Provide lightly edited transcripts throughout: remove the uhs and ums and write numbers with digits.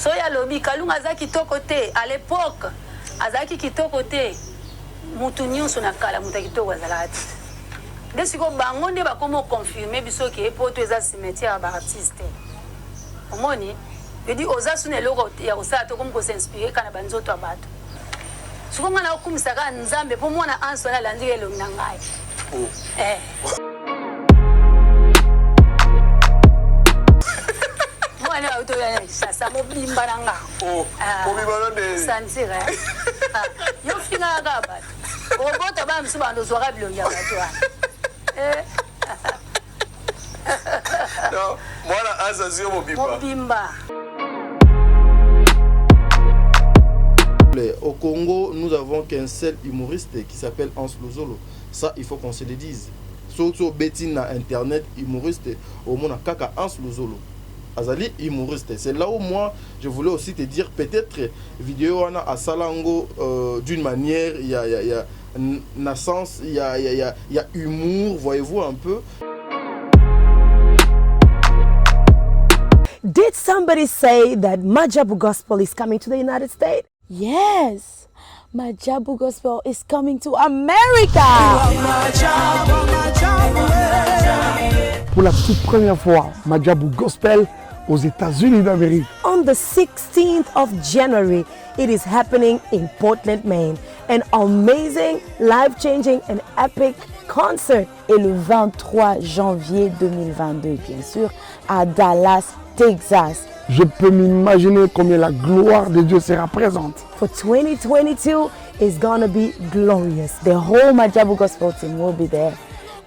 soya lobby Kalunga azaki tokote à l'époque azaki kitokote mutu nyonso na kala mutu kitoko azalati desiko bango nde bakomo confirmer biso ke poto eza cimetière ba artiste omoni bedi oza sune loko ya kosala to comme ko s'inspirer kana banzoto abato sukonga na okumisaka nzambe po mona anso na landike lo na ngai mwana auto ya sasa mobimba nanga mobimba nde santira yo finga gaba obota ba msuba ndo zwaka bilongi abato non mwana azazio mobimba. Au Congo, nous avons qu'un seul humoriste qui s'appelle Hans Lozolo. Ça, il faut qu'on se le dise. Surtout Betty na internet, humoriste, au monde kaka Hans Lozolo. Azali humoriste. C'est là où moi, je voulais aussi te dire, peut-être, vidéo à Salango, d'une manière, il y a naissance, il y a humour, voyez-vous un peu. Did somebody say that Majabu Gospel is coming to the United States? Yes, Majabu Gospel is coming to America. Pour la toute première fois, Majabu Gospel aux États-Unis d'Amérique. On the 16th of January, it is happening in Portland, Maine. An amazing, life-changing and epic concert. Et le 23 janvier 2022, bien sûr, à Dallas, Texas. Je peux m'imaginer combien la gloire de Dieu sera présente. For 2022 is gonna be glorious. The whole Majabu Gospel team will be there.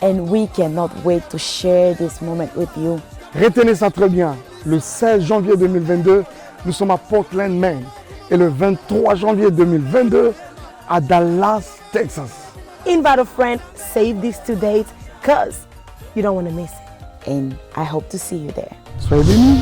And we cannot wait to share this moment with you. Retenez ça très bien. Le 16 janvier 2022, nous sommes à Portland, Maine. Et le 23 janvier 2022, à Dallas, Texas. Invite a friend, save these 2 dates, because you don't want to miss it. And I hope to see you there. Soyez bénis.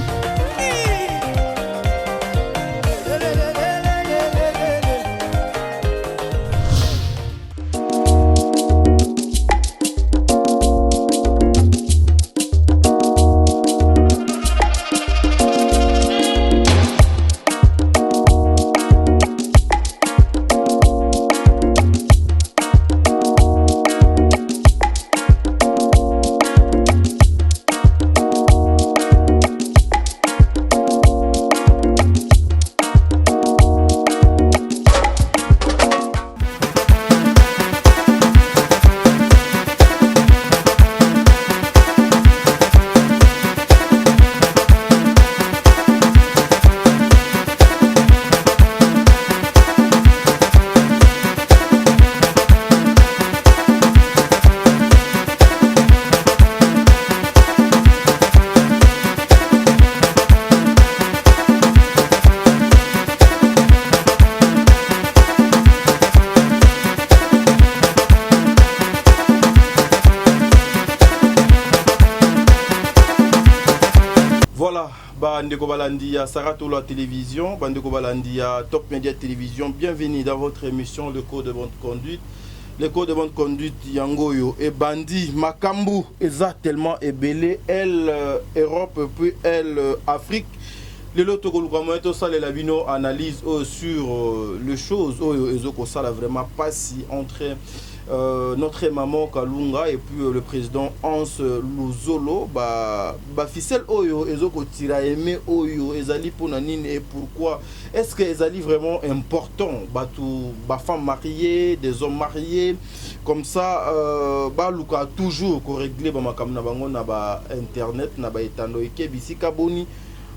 Bandeko Balandia, Sarato la télévision, Bandeko Balandia, Top Media Télévision, bienvenue dans votre émission Le Code de bonne conduite. Le Code de bonne conduite, Yangoyo et Bandi, Makambu, Eza tellement ébélé, elle, Europe, puis elle, Afrique. Le lot de ça, les labino analyse sur les choses, ça vraiment pas si entre notre maman Kalunga et puis le président Hans Lozolo, ficelle oyo ezoko tira aimé oyo ezali ponanine et pourquoi est-ce que ezali vraiment important femmes mariées, des hommes mariés comme ça luka toujours ko régler makamna bango na internet na etando ekebisi kaboni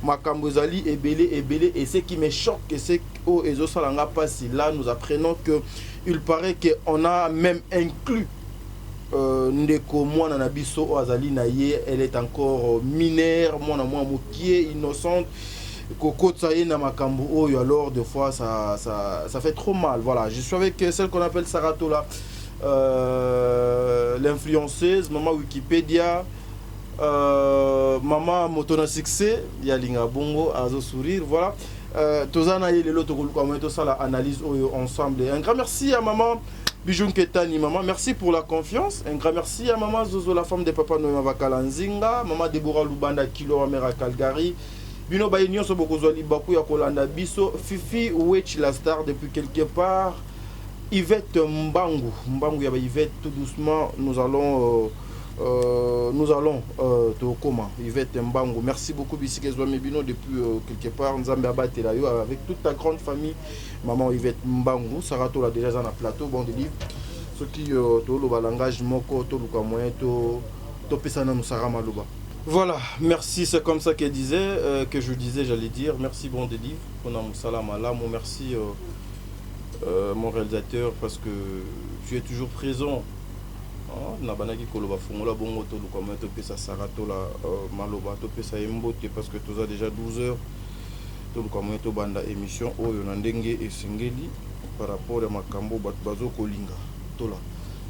makambo ezali ebele et ce qui me choque c'est que ezo salanga pasi là nous apprenons que il paraît qu'on a même inclus Ndeko Mwana Nabiso Azali Naye, elle est encore mineure, Mwana Moukié, innocente. Koko Tsaye Namakambo Oyo, alors des fois ça fait trop mal. Voilà, je suis avec celle qu'on appelle Sarato là, l'influenceuse, maman Wikipédia, maman Motona Succès, Yalinga Bongo, Azo Sourire, voilà. Tozana et l'autre tout ça la analyse ensemble. Un grand merci à maman Bijoun Ketani, maman, merci pour la confiance. Un grand merci à maman Zozo, la femme de papa Noël Vakalanzinga, maman Deborah Lubanda Kilo Amera Calgary. bino ba union so boko zoli baku ya kolanda biso Fifi Wech la star depuis quelque part. Yvette Mbangu ya ba Yvette, tout doucement nous allons te comment Yvette Mbangu, merci beaucoup Bisike Zwami Bino depuis quelque part Nzambe abatela yo avec toute ta grande famille. Maman Yvette Mbangu Sarato la déjà dans la plateau bon de livre ce qui to lo langage moko to lu ka moyen to pesa na musara maloba. Voilà, merci, c'est comme ça qu'elle disait que je disais, j'allais dire merci bon de livre on a musala malamu, merci mon réalisateur parce que tu es toujours présent. Nabanaki koloba fongola bongo to lu comme to pesa Sarato la maloba to pesa embote parce que tu as déjà 12 heures to lu comme to banda émission oyo na ndenge esengeli par rapport à makambo bazo kolinga tola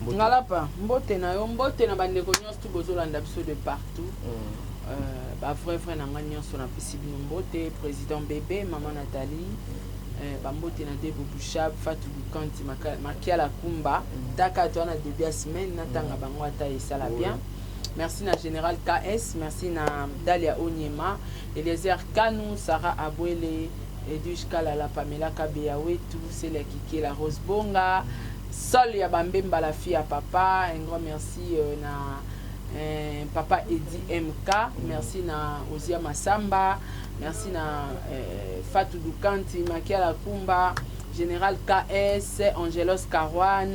ngalapa mbote na yo mbote na bande ko nyos tu bozolanda biso de partout ba vrai na nganya so na possible mbote président bébé maman Nathalie bambote na Debo Bouchab Fatou Bukanti Makiala Kumba Daka to na début semaine natanga bango ata esala bien. Merci na Général KS, merci na Dalia Onyema, Eliezer Kanou, Sarah Abwele, Edwige Kalala, Pamela Kabeyawe, tout c'est la Kiki la Rose Bonga, Sol ya Bambemba la fille à papa, un grand merci na papa Edi MK, merci na Ozia Masamba, merci na Fatou Dukanti, Makiala Kumba, Général KS, Angelos Karwan,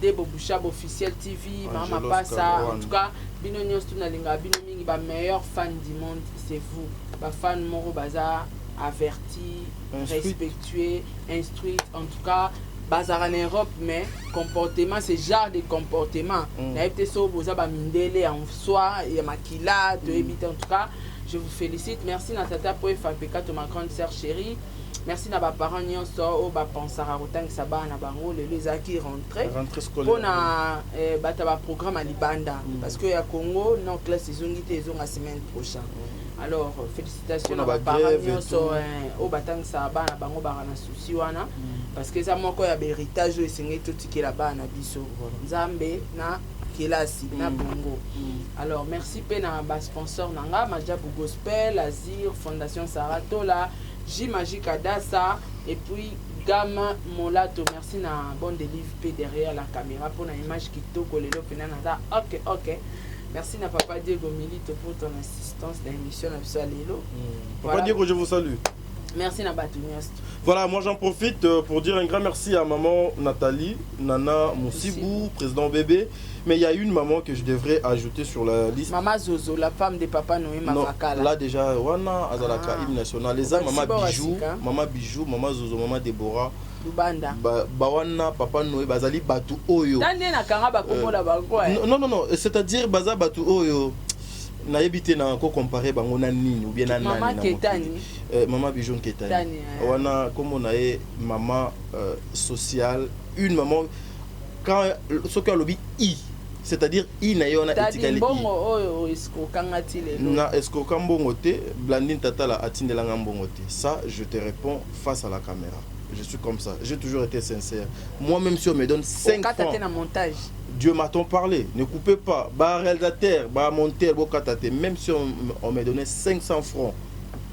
Debo Bouchab officiel TV, Mama Passa, en tout cas, bino nyos tout na linga bino mingi ba meilleur fan du monde, c'est vous. Ba fan moro bazar averti, respectué, instruit, en tout cas, bazar en Europe mais comportement c'est genre de comportement. Na été so boza ba mindele en soi et makila de éviter en tout cas. Je vous félicite. Merci Natata pour FAPK to ma grande sœur chérie. Merci na ba parents nyonso o ba pensara rotang saba na bango les aki rentré scolaire na bata ba programme à Libanda parce que ya Congo non classe ezongite ezonga semaine prochaine. Alors félicitations na ba parents nyonso o batang saba na bango ba na souci wana parce que ça moko ya héritage o esengi to tikela ba na biso Nzambe na kelasi na bongo. Alors merci pe na ba sponsor nanga Majabu Gospel, Azir, Fondation Saratola, J Magique Adassa et puis Gamma Molato. Merci na bon délivre P derrière la caméra pour une image qui toko lelo penana. Ok. Merci na papa Diego Milito pour ton assistance dans l'émission na biso lelo. Papa Diego, je vous salue. Merci na Batunias. Voilà, moi j'en profite pour dire un grand merci à maman Nathalie, Nana Moussibou, président bébé. Mais il y a une maman que je devrais ajouter sur la liste. Maman Zozo, la femme de Papa Noé Mafakala. Là déjà, Wana, Azalaka, hymne national. Les hommes, maman Bijou, maman Zozo, maman Déborah. Lubanda. Bawana, Papa Noé, Bazali, Batu Oyo. Non, c'est-à-dire Baza Batu Oyo. Na habité na ko comparer bango na nini ou bien na nani na Ketani. Maman Bijou Ketani. Wana comme on a maman sociale, une maman quand ce que lobby i, c'est-à-dire i na yona etikali. Bongo oyo esko kangati lelo. Na esko kambongo te, Blandine Tatala atindela ngambongo te. Ça je te réponds face à la caméra. Je suis comme ça, j'ai toujours été sincère. Moi-même si on me donne 5 francs. Montage. Dieu m'a-t-on parlé, ne coupez pas, bah réalisateur, bah monteur, même si on me donnait 500 francs,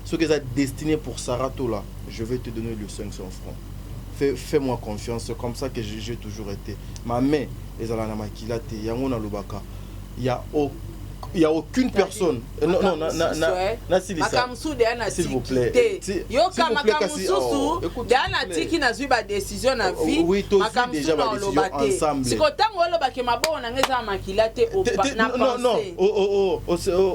ce que c'est destiné pour Sarato là, je vais te donner le 500 francs. Fais-moi confiance, c'est comme ça que j'ai toujours été. Ma main, les alana makilate, yangona lubaka, il y a aucune personne. Non, s'il vous plaît. Yo Makamususu, Diana Tiki n'a eu pas décision na vie. Oui, tous déjà ma décision ensemble. Si quand on va que ma bonne angeza makilate au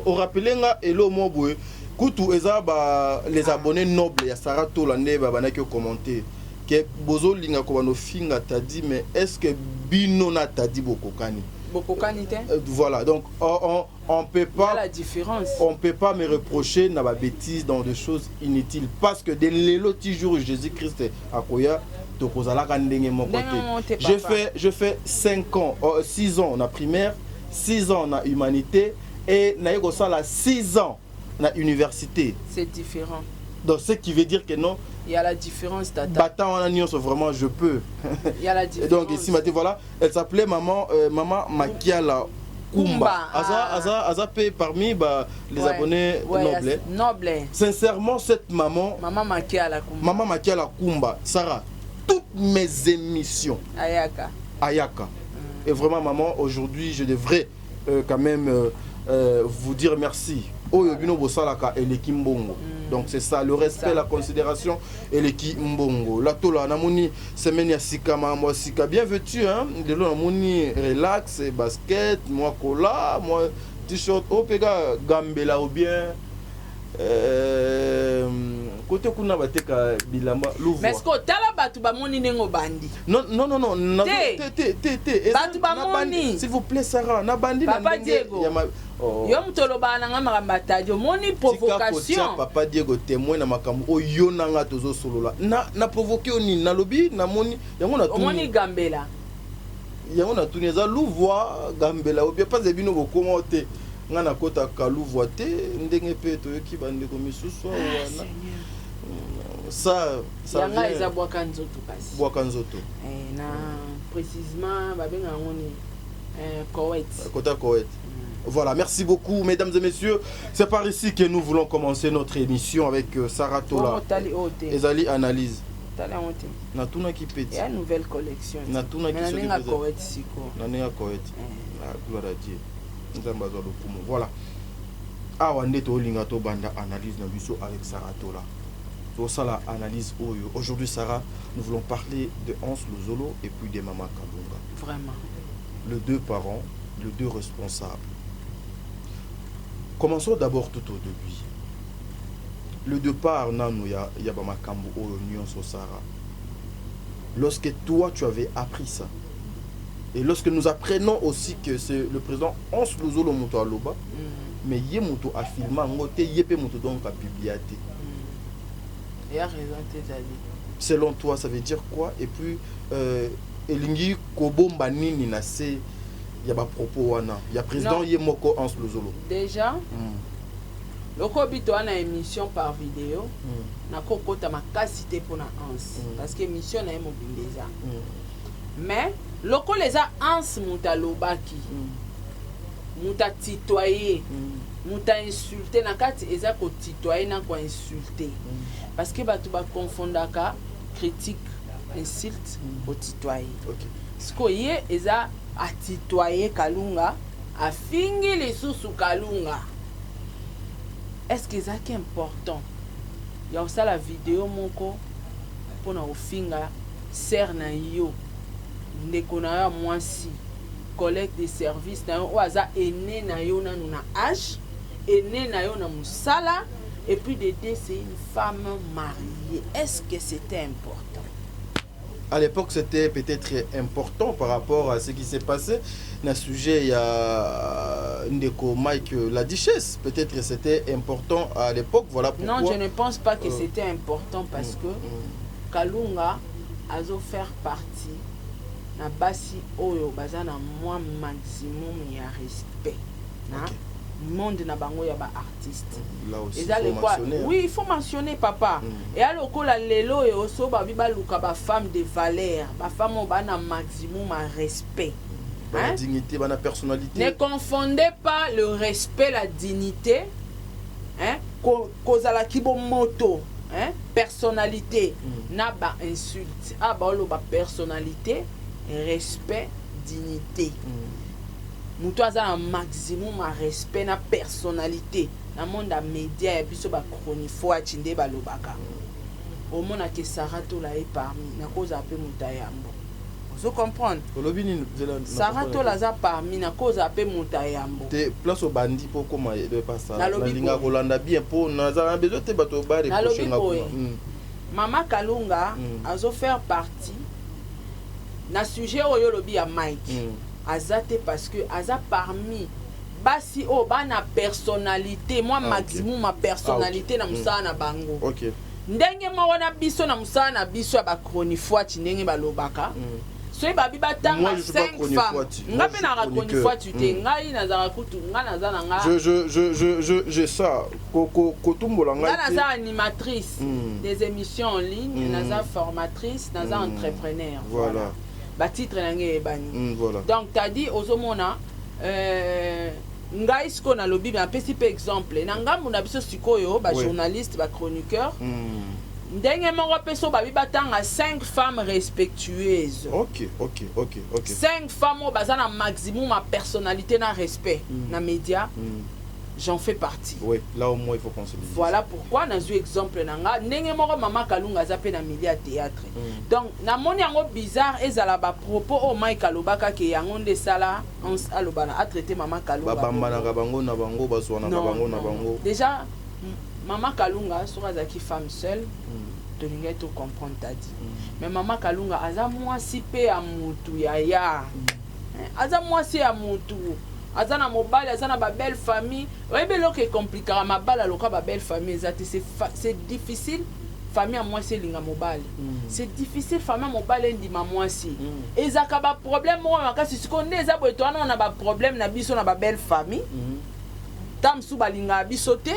au rappelenga elo mobwe. Kutu ezaba les abonnés nobles ya Sarato la neba banaki commenter que bozo linga ko bano finga tadi mais est-ce que bino na tadi bokokani? Voilà, donc on peut pas la différence. On peut pas me reprocher na ba bêtise dans des choses inutiles parce que dès le jour Jésus-Christ a koya to kozala ka ndenge mon côté. Je fais 5 ans, 6 ans na primaire, 6 ans na humanité et na yeko sala 6 ans na université. C'est différent. Donc ce qui veut dire que non. Il y a la différence, tata. Battant en agnon, vraiment, je peux. Il y a la différence. Et donc ici, voilà, elle s'appelait maman Makiala Kumba. Aza paye parmi les abonnés nobles. Sincèrement, cette maman Makia la Kumba, Sarah, toutes mes émissions. Ayaka. Et vraiment, maman, aujourd'hui, je devrais quand même vous dire merci. Donc c'est ça, le respect, la considération et l'équipe Mbongo. La tola, namoni, semaine ya sika moi sika bien vêtu hein. De l'eau namoni relax, basket, moi cola, moi t-shirt, opéga gambela ou bien. Côté kuna bateka bilamba louvo. Mais est-ce que tala batu ba moni nengo bandi? Non. Batu ba moni. S'il vous plaît Sarah, na bandi Papa Diego. Yo mutolo bana nga makamba yo moni provocation. Papa Diego témoin na makambo o yo nanga tozo solola. Na provoquer oni na lobby na moni yango na moni gambela. Yango na tuneza louvo gambela ou bien pas de bino bo commenter. Nga na kota kalouvo te ndenge pe to yoki bande ko misusu wana. Ça yanga eza bwaka nzoto kasi. Bwaka nzoto. Na précisément babenga ngoni Koweït. Kota Koweït. Voilà, merci beaucoup mesdames et messieurs. C'est par ici que nous voulons commencer notre émission avec Sarah Tola. Ezali analyse. Na tuna ki peti. Ya nouvelle collection. Na tuna ki soli. Na Koweït siko. Na nenga Koweït. Gloire à Dieu. Voilà. Awa ndeto linga to banda analyse na biso avec Sarah Tola. Pour ça la analyse oyo. Aujourd'hui Sarah, nous voulons parler de Hans Lozolo et puis de Maman Kalunga. Vraiment. Les deux parents, les deux responsables. Commençons d'abord tout au début. Le départ nanu ya Bama Kambu oyo nyonso Sarah. Lorsque toi tu avais appris ça. Et lorsque nous apprenons aussi que c'est le président Hans Lozolo Moto Aloba, mais yé Moto a filmé, yé pe Moto donc a publié. Il a raison, selon toi, ça veut dire quoi? Et puis, Elingi Kobomba Nini Nase, il y a des propos wana. Il y a président Yemoko Hans Lozolo. Déjà, le Kobito a une émission par vidéo, na kokota ma cité pour na Hans. Parce que l'émission na mobilisé. Mais, loko les a Hans Moutalobaki, Mouta titoyer, Mouta insulté, na kati eza ko titoyer na ko insulté. Parce que batu ba confondaka critique, insulte au titoyer. Ce que yé eza a titoyer Kalunga, a fingi les sous Kalunga. Est-ce que ça qui est important? Il y a aussi la vidéo moko pour na ofinga ser na yo. Ndeko na yo mwasi collecte des services na yo oaza ene na yo na âge ene na yo na musala et puis Dédé c'est une femme mariée. Est-ce que c'était important? À l'époque c'était peut-être important par rapport à ce qui s'est passé. Dans ce sujet il y a Ndeko Mike la duchesse. Peut-être c'était important à l'époque. Voilà pourquoi. Non, je ne pense pas que c'était important parce que Kalunga a faire partie na basi oyo bazana moi maximum ya respect na monde na bango ya ba artiste. Là aussi oui, il faut mentionner papa. Et alors ko la lelo et oso ba biba luka ba femme de valeur, ba femme ba na maximum à respect. La dignité, la personnalité. Ne confondez pas le respect, la dignité, hein, kozala kibo moto. Hein? Personnalité, n'a pas insulte, ah bah ba personnalité, respect, dignité. Mouto a un maximum à respect na personnalité. Na monde a média et puis so ba chronique a chinde ba lobaka. Au monde a que Sarah Tola est parmi na cause appelé Moutayambo. Vous comprenez? Sarah Tola za parmi na cause appelé Moutayambo. Te place au bandit pour comment de passer. La linga Rolanda bien pour na za besoin te bato ba reprocher na. Maman Kalunga a faire partie na sujet oyo lobi ya Mike. Azate parce que aza parmi basi o bana personnalité moi maximum ma personnalité na musana na bango. OK. Ndenge mwana biso na musana na biso ba chronique ndenge balobaka. So babi batanga 5 femmes. Ngape na chronique tu te ngai na za kutu ngana za nga. Je ça kotumbola ngai. Ngana za animatrice des émissions en ligne, na za formatrice, na za entrepreneur. Voilà. Ba titre nangé bani. Voilà. Donc tu as dit aux homona ngai siko na lobby mais apesi pe exemple na ngambu na biso sikoyo ba journaliste ba chroniqueur ndenge moko peso babi batanga 5 femmes respectueuses. OK. 5 femmes baza na maximum à personnalité na respect na média. J'en fais partie. Oui, là au moins il faut qu'on se dise. Voilà pourquoi na eu exemple nanga ndenge moko Mama Kalunga zape na milieu théâtre. Donc na moni yango bizarre ezala ba propos o mai kalobaka ke yango nde sala alobana a traiter Mama Kalunga. Bambana ka bango na bango bazwana ka bango na bango. Déjà Mama Kalunga sera zaki femme seule. De linga to comprendre ta dit. Mais Mama Kalunga aza mwasi pe ya mutu ya. Aza mwasi ya mutu. Azana mobile, azana ba belle famille. Oyebi lo ke compliquera ma bala loka ba belle famille c'est difficile famille à moi c'est linga mobile. C'est difficile famille mobile ndi ma moi si. Ezaka ba problème mo makasi sikonde eza bo etwana on a ba problème na biso na ba belle famille. Tam sou ba linga bisote.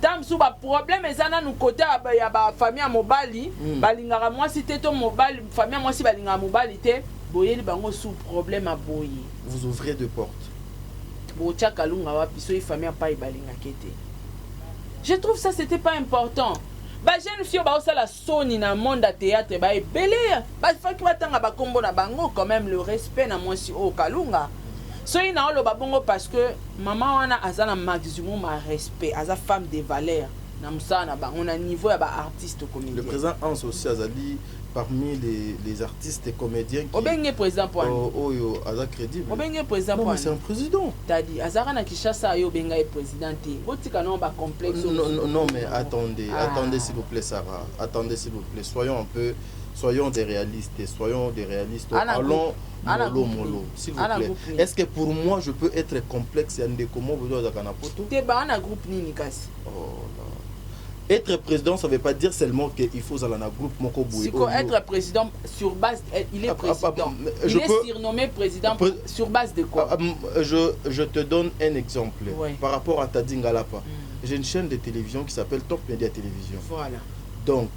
Tam sou ba problème ezana nu côté ya ba famille mobile, ba linga moi si teto mobile famille moi si ba linga mobile te boyeli bango sous problème à boyer. Vous ouvrez deux portes. Je trouve ça c'était pas important. Ba jeune fille ba osala soni na monde à théâtre ba ebelé. Ba faki batanga ba kombo na bango quand même le respect na mwasi o Kalunga. So ina olo ba bongo parce que maman wana azana maximum à respect, aza femme de valeur. Na musana ba on a niveau ya ba artiste comédien. Le président Hans aussi azali parmi les artistes et comédiens qui Obenge président point oyo aza crédible. Obenge président point. Non, c'est un président. T'as dit azara na Kinshasa yo benga est président té. Botika non ba complexe. Non mais attendez s'il vous plaît Sarah. Attendez s'il vous plaît. Soyons des réalistes. Allons mollo s'il vous plaît. Est-ce que pour moi je peux être complexe yande comment vous doit zakana poto? Té ba na groupe nini kasi. Oh là. Être président, ça ne veut pas dire seulement qu'il faut aller dans un groupe Moko Bouyé. Être président sur base, il est président. Il est surnommé président sur base de quoi? Je te donne un exemple. Ouais. Par rapport à Tadi Ngalapa. J'ai une chaîne de télévision qui s'appelle Top Media Télévision. Voilà. Donc,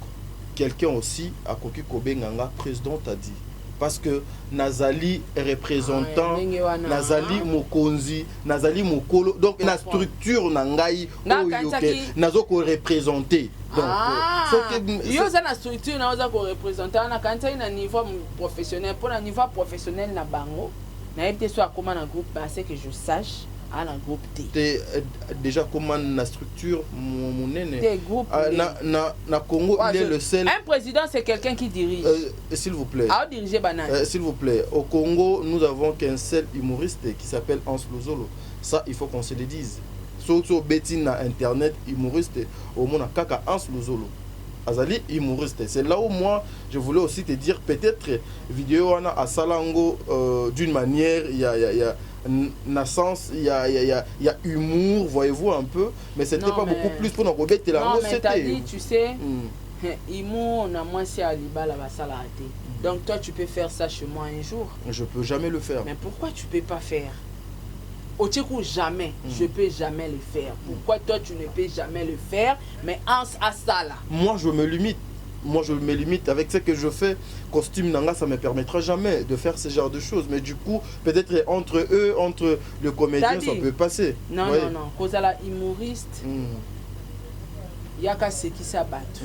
quelqu'un aussi a Koki Kobe Nganga, président Tadi. Parce que Nazali représentant, Nazali Mokonzi, Nazali Mokolo, donc la structure Nangai, Nazo ko représenté. Donc, il y a une structure Nazo ko représenté. On a quand il y a un niveau professionnel, pour un niveau professionnel na bango, na été soit comment un groupe, c'est que je sache. À la groupe T. Déjà comment la structure mon groupe na Congo il est le seul. Un président c'est quelqu'un qui dirige. S'il vous plaît. Ah diriger banane. S'il vous plaît. Au Congo nous avons qu'un seul humoriste qui s'appelle Hans Luzolo. Ça il faut qu'on se le dise. Surtout Betty na internet humoriste au monde kaka Hans Luzolo. Azali humoriste. C'est là où moi je voulais aussi te dire peut-être vidéo wana à Salango d'une manière il y a naissance, il y a humour, voyez-vous un peu, mais c'était pas beaucoup plus pour nous remettre la non, mais t'as dit, tu sais, humour, on a moins si à l'ibala va s'arrêter. Donc toi, tu peux faire ça chez moi un jour. Je peux jamais le faire. Mais pourquoi tu peux pas faire? Au Tchékou, jamais. Je peux jamais le faire. Pourquoi toi, tu ne peux jamais le faire, mais en à ça là? Moi, je me limite. Avec ce que je fais, costume nanga, ça me permettra jamais de faire ce genre de choses. Mais du coup, peut-être entre eux, entre le comédien, ça peut passer. Non, ouais. non. Cause à la humoriste, il y a qu'à ce qui s'abattent.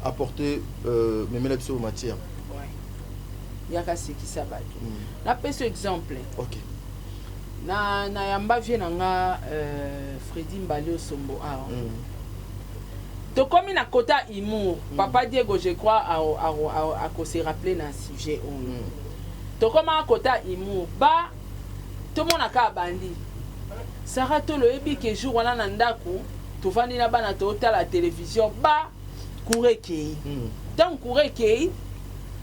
Apporter mes mêmes aux matières. Ouais. Il y a qu'à ce qui s'abattent. Là, ce exemple. Ok. Na yamba vient nanga Freddy Mbale Sombo. Donc comme il a quota humour, Papa Diego je crois à se rappeler dans ce sujet. Donc comme un quota humour, bah tout le monde a qu'à bandi. Sarah to le ebi que jour on a nandaku, tu vas ni là-bas na to la télévision, bah courir qui. Donc courir qui.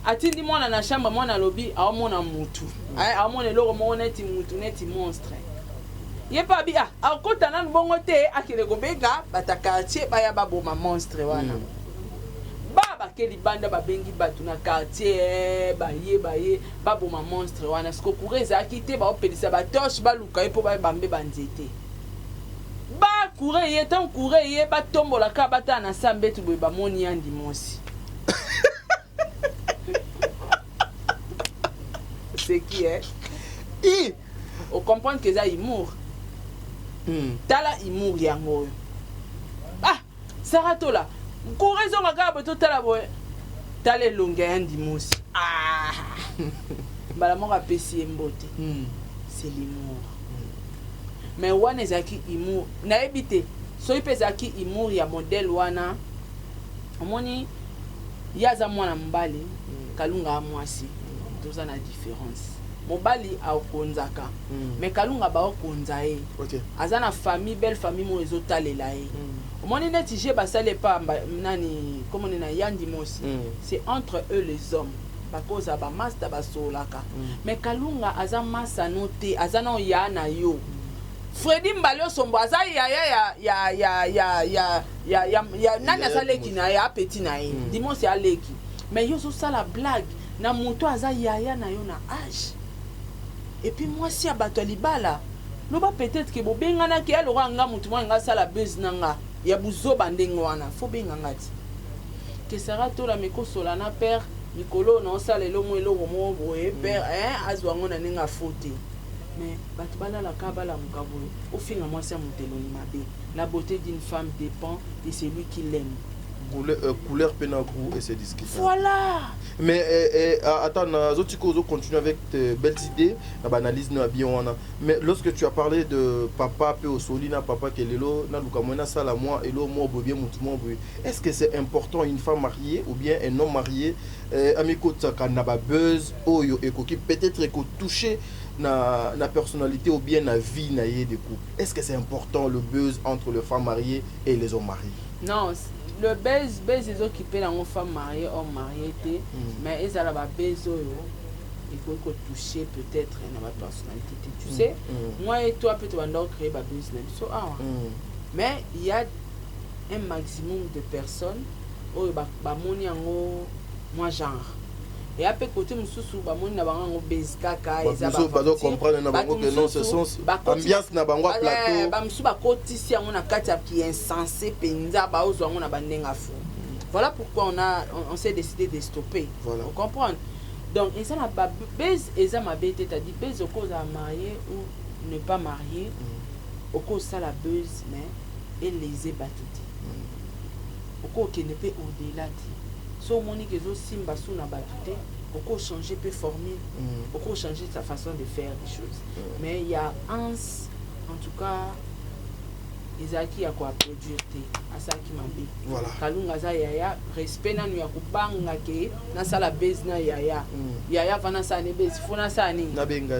Atindi moi na chambre moi na lobby a mon amutu. A mon eloro mon neti mutu neti monstre. Yé pas bien. A kota na bongo te akile go benga bata quartier ba ya baboma monstre wana. Baba ke libanda ba bengi batu na quartier ba ye baboma monstre wana sko kureza akite ba opelisa ba torche ba luka epo ba bambe banzete. Ba courir ye tant courir ye ba tombola ka bata na sambe tu ba moni andi monsi. C'est qui est? on comprend que ça humour. Tala humour yango. Ah, Sarato là. Ko raison ka ba to tala boy. Tala longa ndimosi. Ah. Bala mo rapesi mbote. C'est l'humour. Mais wana ezaki humour. Na ebité. So ipezaki humour ya modèle wana. Omoni yaza mwana mbali kalunga mwasi. Toza na différence. Mobali akonzaka mais kalunga ba okonza e azana famille belle famille mo ezotalela e omoni neti je basale pa nani comme on na yandi mosi c'est entre eux les hommes bakoza ba master basolaka mais kalunga aza masa noté azana yana yo Freddy Mbalo sombo aza ya nani asaleki na ya petit na e dimanche aleki mais yo so sala blague na moto aza yaya na yo na âge. Et puis moi si abato libala loba peut-être que bobengana ke alora nga mutu mo nga sala buzz nanga ya buzo bandenge wana fo benga ngati ke sera to la meko sola na père Nicolo na sala lo mo elo mo boye père azwa ngona ninga faute mais bato bala la kabala mukabo au final moi c'est muteloni mabe la beauté d'une femme dépend de celui qui l'aime. Couleur pénagou et c'est discuté. Voilà. Mais attends, Zotiko continue avec tes belles idées, l'analyse n'a bien. Mais lorsque tu as parlé de papa peu au solina papa kelelo na lukamona sala moi et lo mo bien mutumo boy. Est-ce que c'est important une femme mariée ou bien un homme marié amiko tsaka na ba buzz oyo ekoki peut-être eko toucher na personnalité ou bien na vie na yé de couple. Est-ce que c'est important le buzz entre les femmes mariées et les hommes mariés? Non. Le buzz ils occupent une femme mariée, homme marié, mais ils ont la buzz, il faut toucher peut-être dans ma personnalité. Tu sais, moi et toi, peut-être on doit créer un buzz. Mais il y a un maximum de personnes où ils ont moi genre. Et après côté mususu ba moni na bango base kaka ezaba ba comprendre na bango que non ce sont ambiance na bango plateau ba musu ba kotisi yango na kati ya qui insensé penza ba ozo yango na bandenga fou. Voilà pourquoi on s'est décidé de stopper. Voilà. Vous comprenez? Donc et ça la base eza mabe tete dit base au cause à marier ou ne pas marier au cause ça la buzz mais et les ébatouti. Au cause qui ne peut au-delà so monique zo simba suna batute pourquoi changer peut formule pourquoi changer sa façon de faire des choses mais il y a en tout cas Isaki a quoi produire à ça qui m'a dit voilà kalunga za yaya respect na ya kubanga ke na sala base na yaya yaya vana sa ne base fona sa ni na benga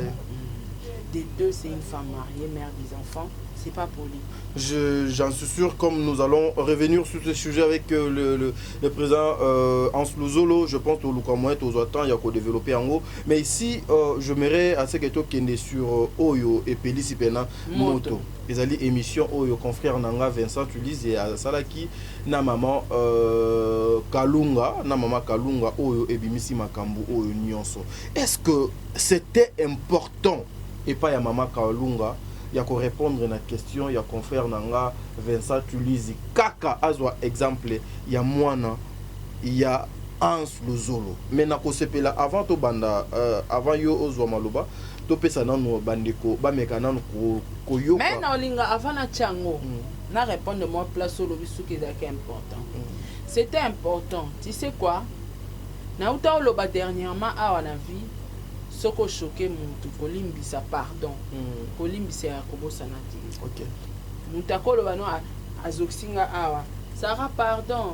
des deux c'est une femme mariée mère des enfants c'est pas poli. J'en suis sûr, comme nous allons revenir sur ce sujet avec le président Hans Luzolo, je pense au Lukamouet, aux Ouattans, il y a qu'au développer en haut. Mais ici, je m'aimerais à ce que tu es sur Oyo et Pélis Pena Moto. Les alliés émission Oyo, confrère Nanga, Vincent Tulis et Salaki, na maman Kalunga, Oyo et Bimisi Makambu, Oyo Nyonso. Est-ce que c'était important et pas ya maman Kalunga? Il y a qu'à répondre à la question, il y a confrère Nanga, Vincent Tulizi, Kaka, Azwa exemple, il y a Moana, il y a Hans Luzolo. Mais na là avant to banda, avant yo Ozwa Maloba, to pesa nanu bandeko, ba mekana ko yo. Mais na olinga avant na chango, na répondre moi place au lobisu qui est important. C'était important. Tu sais quoi? Na uta loba dernièrement à la vie. Soko choqué mutu kolimbisa pardon kolimbisa ya kobosana ti OK mutakolo bano azoksinga awa sara pardon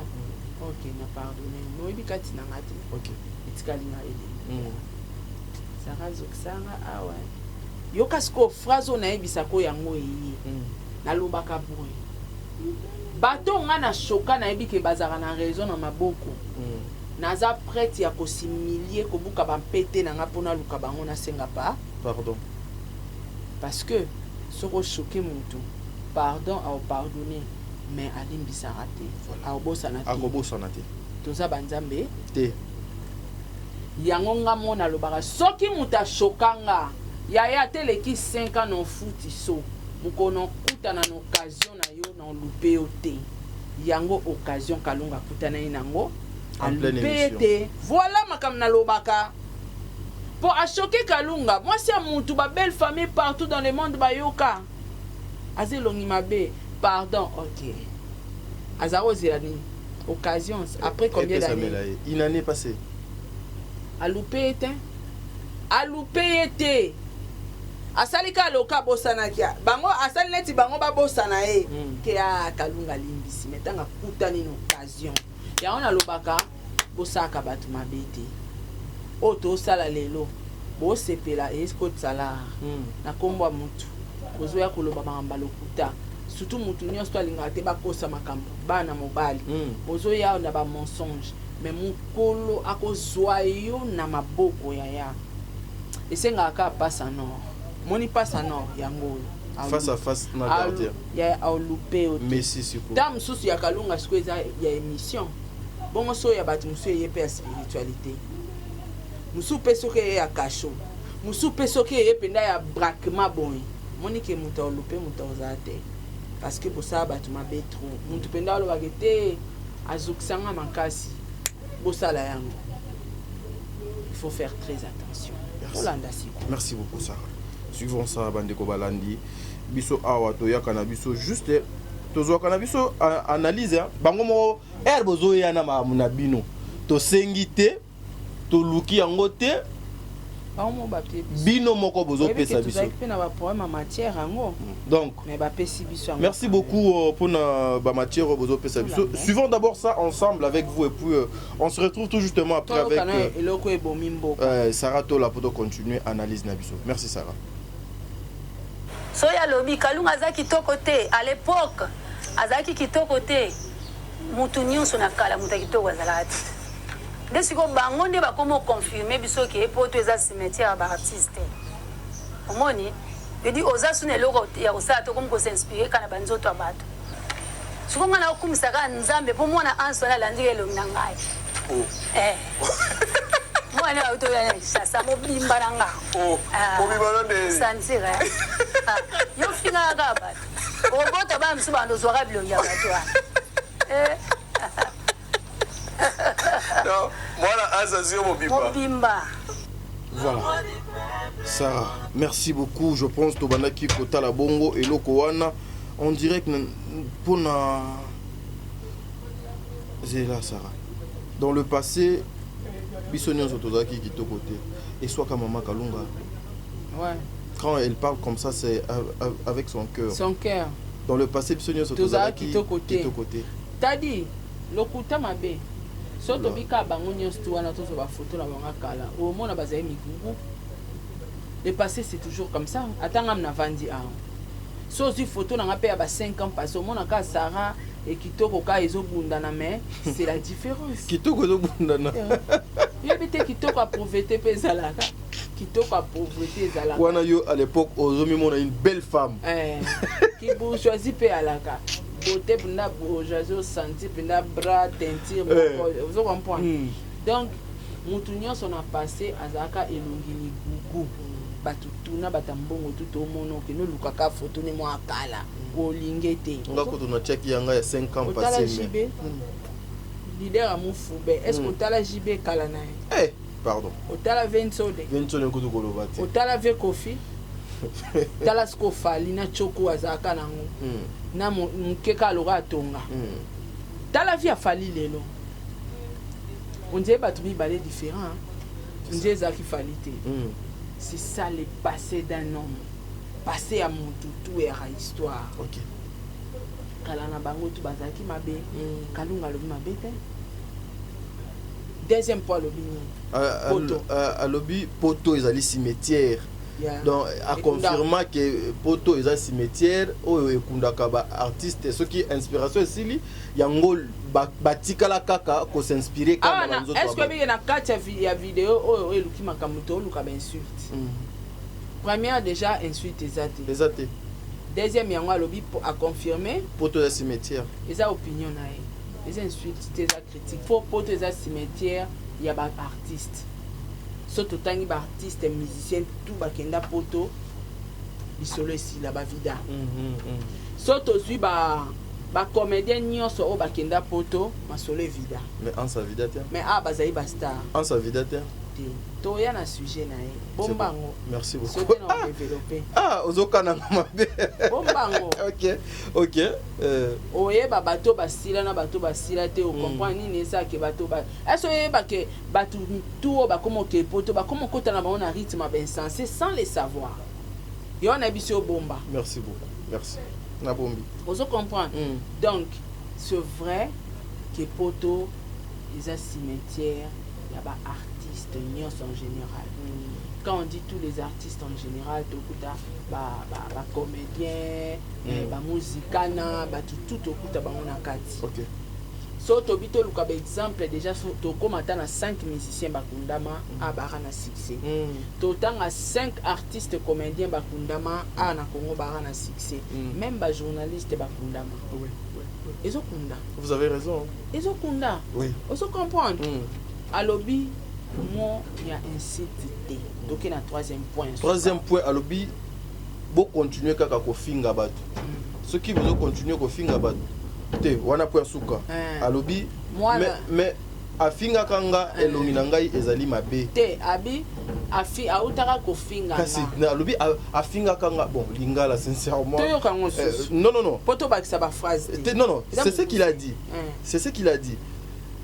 OK na pardonner no ibikati na ngati OK itikali na ele sara zoksanga awa yoka sko phrase na ibisa ko yango yi na lobaka boy bato nga na choka na ibike bazara na raison na maboko naza prête ya kosimilier kobuka bampete na nga pona luka bango na senga pa pardon parce que soko choquer mutu pardon au pardonner mais alimbisa raté voilà akobosana te toza banzambe te yango nga mona lobaka soki muta chokanga yaya teleki 5 ans no futi so mukono kuta na occasion na yo na loupé te yango occasion kalunga kuta na inango en pleine émission. Voilà ma kamna lobaka Pour achoquer Kalunga, moi c'est mon tout ma belle famille partout dans le monde bayoka. Azelongi mabe, pardon, ok. Azaro Zélani, occasion, après combien d'années? Une année passée. A loupé était. A loupé était. Asalika loka bosana kia. Bango asali neti bango ba bosana e. Ke a Kalunga limbisi metanga kutani une occasion. Ya on a lobaka bosaka batu mabete. Oto sala lelo. Bo sepela esko tsala. Na kombo mutu. Bozo ya koloba mamba lokuta. Surtout mutu nyonso to alinga te bakosa makambo. Bana mobali. Bozo ya na ba mensonge. Mais mukolo akozwa yo na maboko ya. Esenga ka passe en or. Moni passe en or yango. Face à face na gardien. Ya a loupé au. Messi siko. Tam susu ya Kalunga skweza ya émission. Bon so ya batu musu ye pe spiritualité. Musu peso ke ya kasho. Musu peso ke ye penda ya braquement boy. Moni ke muta a loupé muta ozate. Parce que pour ça batu ma betro. Mutu penda lo bagete azuksanga makasi. Bosala yango. Il faut faire très attention. Merci beaucoup Sarah. Suivons ça bandeko balandi. Biso awa to yakana biso juste tozo kana biso analyse bango mo herbozo yana mamuna bino. To sengite to luki yango te. Bino moko bozo pesa biso. Donc merci beaucoup pour la matière bozo pesa biso. Suivons d'abord ça ensemble avec vous et puis on se retrouve tout justement après avec Sarah Tola pour continuer analyse na biso. Merci Sarah. Soya lobi Kalunga zaki tokote à l'époque azaki kitoko te mutu nyonso na kala mutu kitoko azalati. Dès que bango nde ba komo confirmer biso ke poto eza cimetière ba artiste. Omoni, je dis oza sune loko ya osala to comme ko s'inspirer kana banzoto abato. Suko ngana okumisaka nzambe po mona ansona landike lo ngai. Mwana auto ya sasa mo bimba nanga. Mobimba nde. Santire. Yo finga ka bato. Obota ba msuba ndo zwaka bilo ya bato. Non, voilà, Azazio Mobimba. Voilà. Sarah, merci beaucoup. Je pense que Tobanaki Kota la Bongo et Lokowana, on dirait que pour na Zéla Sarah. Dans le passé, Bissonion Sotozaki qui est au côté. Et soit comme Maman Kalunga. Ouais. Quand elle parle comme ça, c'est avec son cœur. Son cœur. Dans le passé, Bissonion Sotozaki qui est au côté. T'as dit, Lokuta Mabe. Soto bika bango nyonso tu wana tozo ba photo na banga kala au mona bazai migugu. Le passé c'est toujours comme ça atanga mna vandi a so zi photo na ngape ya ba 5 ans passé au mona ka Sarah et kitoko ka ezobunda na mais c'est la différence kitoko ezobunda na yebite kitoko a pauvreté pe zalaka kitoko a pauvreté zalaka wana yo à l'époque ozomi mona une belle femme qui bourgeoisie pe alaka beauté penda bourgeoisie senti penda bras teinture vous comprenez donc mutu nyonso na passé azaka elongi migugu batutuna batambongo tout mono ke no lukaka photo ne mo akala olingete ngako to na check yanga ya 5 ans passé mais leader amufube est-ce que tala JB kala na pardon otala Vensode nkutu kolobati otala ve Kofi tala sko fali na choko azaka nango na mukeka loga tonga tala via fali lelo on dirait batu mi balé différent on dirait zaki falite c'est ça le passé d'un homme passé à mon toutou et à histoire OK kala na bango tu bazaki mabe Kalunga lobi mabe te deuxième fois lobi poto alobi poto ezali cimetière. Donc, à confirmer que poto est un cimetière, ou ekundaka ba artiste, ce qui inspiration ici, yango batika la kaka ko s'inspirer quand même. Est-ce que bien na kacha ya vidéo o eluki makamuto luka ba insulte. Première déjà insulte ezate. Deuxième yango alobi à confirmer poto est cimetière. Eza opinion na ye. Les insultes eza critique. Pour poto eza cimetière, il y a ba artiste. Soto tangi ba artiste musicien tout bakenda poto bisolo ici là ba vida soto suis ba ba comédien nyonso o bakenda poto masolo evida mais en sa vida te mais bazali ba star en sa vida te to ya na sujet na ye bombango merci beaucoup sote na développer ozokana mabe bombango ok oyeba bato basila na bato basila te o comprendre nini eza ke bato ba eso oyeba ke bato tout bakoma ke poto bakoma kota na bango na rythme ben sensé sans les savoir yo na biso bomba merci beaucoup merci na bombi ozo comprendre donc c'est vrai que poto les cimetière y a ba artistes nyos en général quand on dit tous les artistes en général tokuta ba comédien ba musicana ba tout tokuta bango na kati ok so to bito luka ba exemple déjà to komata na 5 musiciens bakundama abara na succès to tanga 5 artistes comédiens bakundama na Congo bara na succès même ba journaliste bakundama oui ezokunda vous avez raison ezokunda oui oso comprendre alobi mo ya incité donc na troisième point alobi bo continuer kaka ko finga bato ceux qui veulent continuer ko finga bato te wana po suka alobi mais afinga kanga elongi na ngai ezali mabe te abi autaka ko finga kasi alobi afinga kanga bon lingala sincèrement non poto bakisa ba phrase non c'est ce qu'il a dit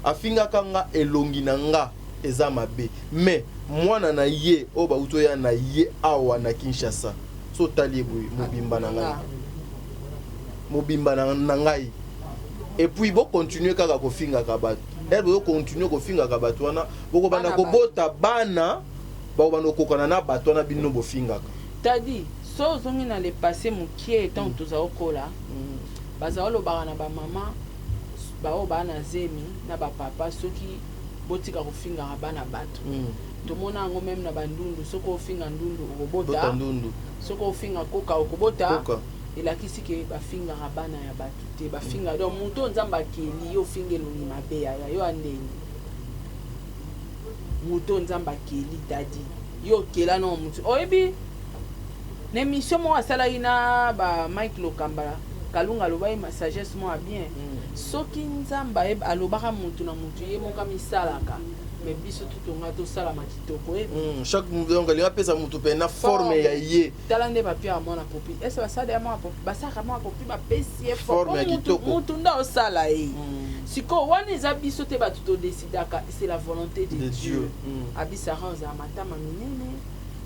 afinga kanga elongi na nga eza mabe mais mwana na ye o ba uto ya na ye awa na Kinshasa so tali boy mobimba na ngai et puis bo continuer kaka ko finga ka bato bo continuer ko finga ka bato wana boko banda ko bota bana ba banda ko kana na bato wana bino bo finga ka tadi so zongi na le passé mukie tant toza okola bazalo bana ba mama ba o bana zemi na ba papa soki botika ko finga bana bato to mona ngo même na bandundu soko finga ndundu okobota ndundu soko finga koka okobota elakisi ke bafinga bana ya bato te bafinga donc muto nzamba keli yo fingelo ni mabe ya yo andeni muto nzamba keli tadi yo kela no mutu oyebi ne mission mo asala ina ba Mike Lokamba kalunga lobai ma sagesse mo bien soki nzamba alobaka mutu na mutu ye moka misalaka mais biso tutonga to sala makitoko chaque donc il pesa mutu pe na forme ya ye talande papier à mon popi est-ce que ça de moi basaka moi popi ba pesi forme ya kitoko mutu nda osala siko wana eza biso te batu to décidaka c'est la volonté de Dieu abisara oza matama minene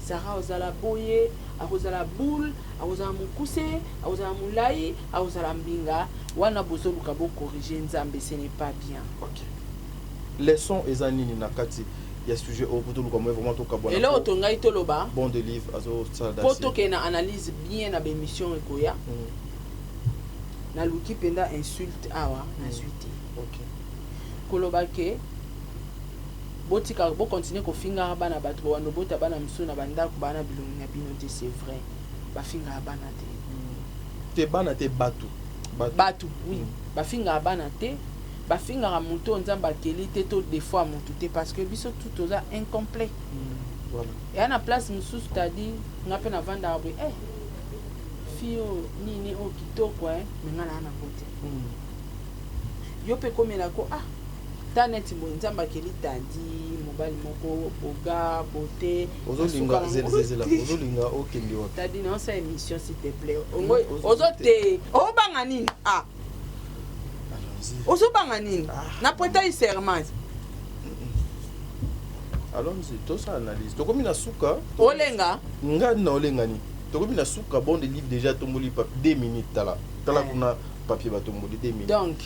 sara ozala boye akozala boule akozala mukuse akozala mulai akozala mbinga wana bozo luka bo corriger nzambe ce n'est pas bien. OK. Leçon ezanini na kati ya sujet au poto luka mo vraiment to kabona. Et là otonga itoloba bon de livre azo sada. Poto ke na analyse bien na émission ekoya. Na luki penda insulte awa na suite. OK. Koloba ke botika bo continuer ko finga bana bato wana bota bana msuna banda ko bana bilongi na bino te c'est vrai ba finga bana te bana te batu oui ba finga bana te ba finga muto nzamba kelite to des fois muto te parce que biso tout oza incomplet voilà et à la place mususu tadi ngape na vanda abri fio nini o kitoko ngana na kote yo pe komela ko taneti nzamba keli tadi mobali moko boga beauté ozolinga zelezela ozolinga okende wapi tadi non ça émission s'il te plaît ozote obanga nini ozobanga nini na prêter serment allons-y tout ça analyse tokomi na suka olenga nga na olenga ni tokomi na suka bon de livre déjà tomboli 2 minutes tala kuna papier ba tomboli 2 minutes donc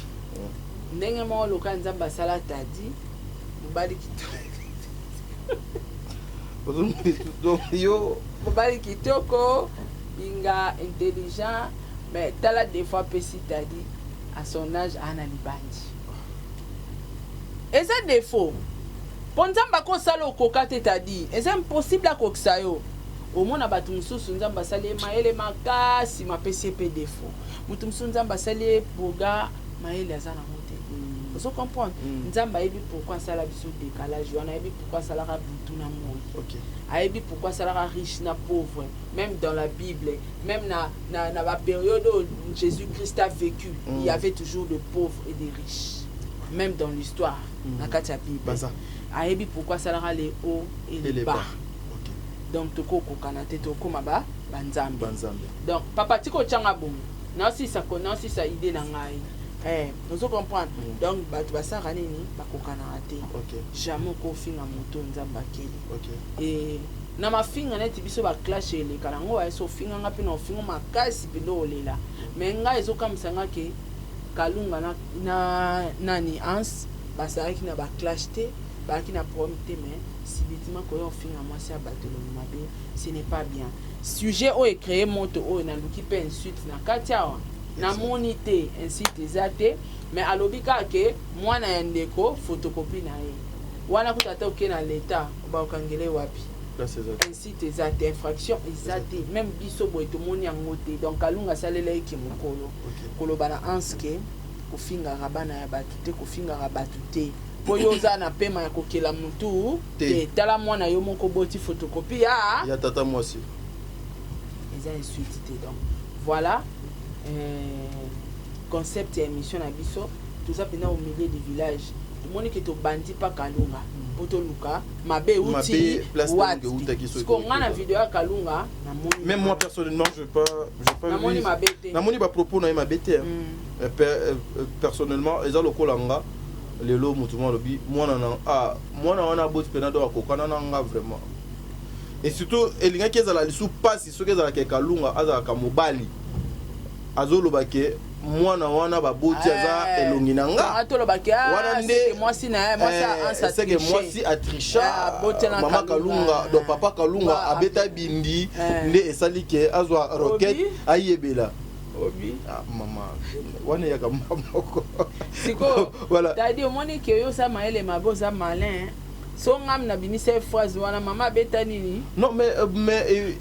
ndenge mo loka nzamba sala tadi mobali donc yo mobali kitoko binga intelligent mais tala des fois pesi tadi à son âge ana libandi et ça défaut pour nzamba ko sala okoka te tadi c'est impossible à kokisa yo omona batu mususu nzamba sali maele makasi mapesi pe défaut mutu mususu nzamba sali boga maele azana mote Vous comprenez? Nzamba ebi pourquoi ça la biso décalage, on a ebi pourquoi ça la butu na moi. OK. A ebi pourquoi ça la riche na pauvre, même dans la Bible, même na la période où Jésus-Christ a vécu, il y avait toujours de pauvres et des riches. Même dans l'histoire, na katia Bible. A ebi pourquoi ça la les hauts et les bas. OK. Donc toko ko kanate toko maba banzambe. Donc papa tiko tchanga bon. Non si ça idée na ngai. Nous comprendre. Donc batu basara nini bakokana ate. OK. Jamais ko finga moto nzamba keli. OK. Et na mafinga neti biso ba clash ele kala ngo aso finga ngapi na finga makasi bindo olela. Mais nga ezo kamsanga ke kalunga na nani ans basaraki na ba clash te, ba ki na prompte mais si bitima ko yo finga mwasi abatelo mabe, ce n'est pas bien. Sujet o e créer moto o na luki pe insulte na katia na monité ainsi tezate mais alobika ke mwana ya ndeko photocopie na ye wana kutata oke na leta ba okangele wapi ainsi tezate infraction ezate même biso boy to moni yango te donc kalunga salela ki mokolo koloba na anske kofinga rabana ya batu te kofinga rabatu te po yoza na pema ya kokela mutu te tala mwana yo moko boti photocopie ya tata mwasi eza insulte te donc voilà concept et émission na biso tout ça pendant au milieu du village tout le monde qui to bandi pa kalunga poto luka mabe uti wati ko ngana vidéo ya kalunga na moni même moi personnellement je pas na moni mabete na moni ba propos na mabete personnellement eza lokolanga lelo mutumo lobi mwana na mwana wana bot penado akokana nanga vraiment et surtout elinga kezala lisu passe so kezala ke kalunga azala ka mobali azoloba ke mwana wana baboti aza elongi na nga wana nde mwasi na mwasi atricha mama kalunga do papa kalunga abeta bindi nde esali ke azwa roquette ayebela obi mama wana ya kamoko siko voilà dadi omoni ke yo sa maele maboza malin so ngam na binise phrase wana mama beta nini non mais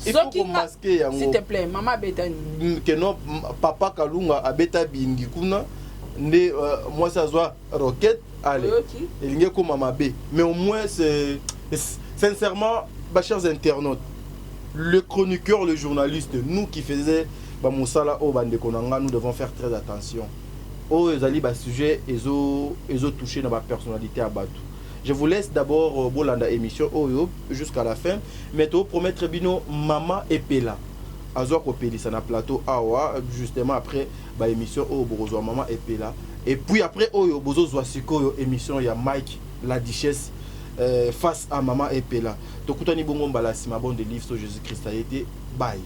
il faut qu'on masque yango s'il te plaît mama beta nini que non papa kalunga abeta bindi kuna nde moi ça soit roquette allez elinge ko mama be mais au moins c'est sincèrement bah chers internautes le chroniqueur le journaliste nous qui faisait ba musala o bande konanga nous devons faire très attention o ezali ba sujet ezo toucher na ba personnalité à batu. Je vous laisse d'abord bolanda émission Oyo jusqu'à la fin. Mais tu promettre bino Mama Epela. Azo ko pelisa na plateau awa justement après ba émission Oyo bozo Mama Epela. Et puis après Oyo bozo zwa émission ya Mike la Duchesse face à Mama Epela. Tokutani bongo mbala sima bon de livre sur Jésus-Christ a été bye.